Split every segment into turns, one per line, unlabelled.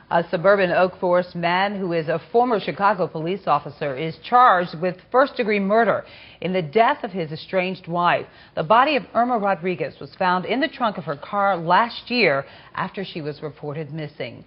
A suburban Oak Forest man who is a former Chicago police officer is charged with first-degree murder in the death of his estranged wife. The body of Irma Rodriguez was found in the trunk of her car last year after she was reported missing.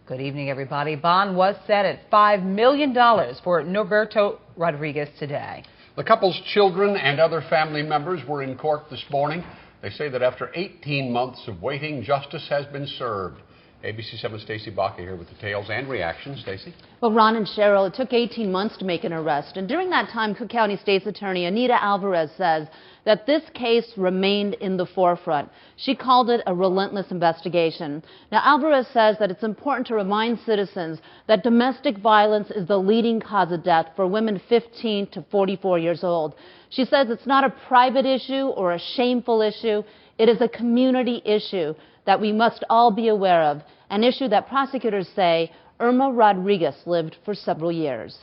Good evening, everybody. Bond was set at $5 million for Norberto Rodriguez today.
The couple's children and other family members were in court this morning. They say that after 18 months of waiting, justice has been served. ABC 7's Stacey Baca here with details and reactions. Stacey?
Well, Ron and Cheryl, it took 18 months to make an arrest. And during that time, Cook County State's Attorney Anita Alvarez says that this case remained in the forefront. She called it a relentless investigation. Now, Alvarez says that it's important to remind citizens that domestic violence is the leading cause of death for women 15 to 44 years old. She says it's not a private issue or a shameful issue. It is a community issue that we must all be aware of, an issue that prosecutors say Irma Rodriguez lived for several years.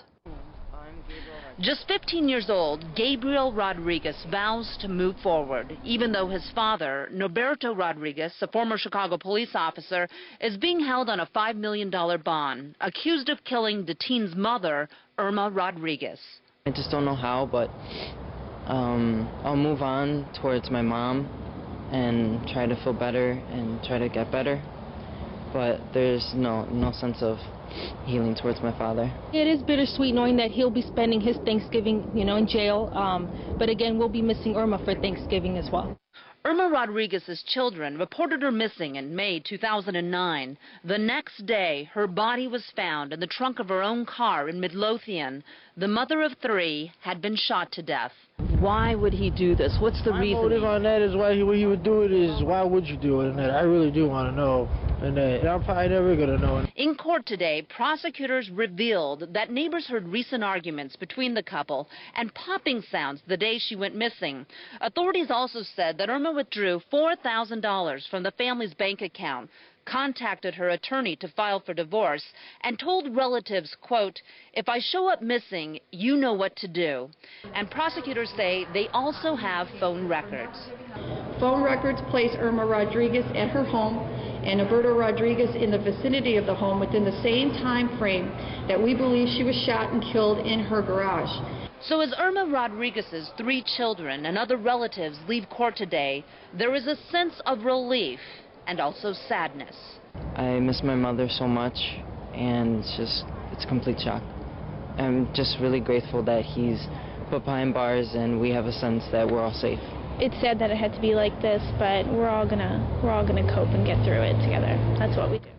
Just 15 years old, Gabriel Rodriguez vows to move forward, even though his father, Norberto Rodriguez, a former Chicago police officer, is being held on a $5 million bond, accused of killing the teen's mother, Irma Rodriguez.
I just don't know how, but I'll move on towards my mom and try to feel better and try to get better, but there's no sense of healing towards my father.
It is bittersweet knowing that he'll be spending his Thanksgiving, in jail, but again, we'll be missing Irma for Thanksgiving as well.
Irma Rodriguez's children reported her missing in May 2009. The next day, her body was found in the trunk of her own car in Midlothian. The mother of three had been shot to death. Why would he do this? What's the reason?
My motive on that is why he would do it is, why would you do it? And that I really do want to know. And that I'm probably never going to know.
In court today, prosecutors revealed that neighbors heard recent arguments between the couple and popping sounds the day she went missing. Authorities also said that Irma withdrew $4,000 from the family's bank account, contacted her attorney to file for divorce, and told relatives, quote, "If I show up missing, you know what to do." And prosecutors say they also have phone records.
Phone records place Irma Rodriguez at her home and Norberto Rodriguez in the vicinity of the home within the same time frame that we believe she was shot and killed in her garage.
So as Irma Rodriguez's three children and other relatives leave court today, there is a sense of relief and also sadness.
I miss my mother so much, and it's complete shock. I'm just really grateful that he's put behind bars and we have a sense that we're all safe.
It's sad that it had to be like this, but we're all gonna cope and get through it together. That's what we do.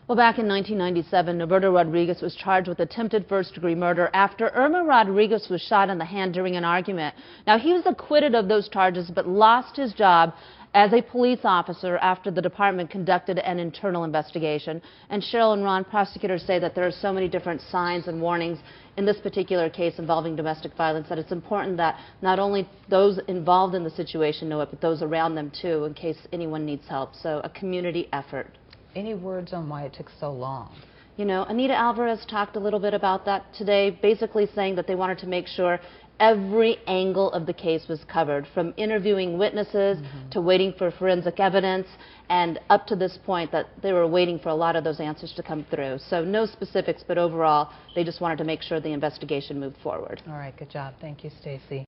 Well, back in 1997, Norberto Rodriguez was charged with attempted first-degree murder after Irma Rodriguez was shot in the hand during an argument. Now, he was acquitted of those charges but lost his job as a police officer after the department conducted an internal investigation. And Cheryl and Ron, prosecutors say that there are so many different signs and warnings in this particular case involving domestic violence that it's important that not only those involved in the situation know it, but those around them too, in case anyone needs help. So a community effort.
Any words on why it took so long?
Anita Alvarez talked a little bit about that today, basically saying that they wanted to make sure every angle of the case was covered, from interviewing witnesses to waiting for forensic evidence, and up to this point that they were waiting for a lot of those answers to come through. So no specifics, but overall, they just wanted to make sure the investigation moved forward.
All right, good job. Thank you, Stacey.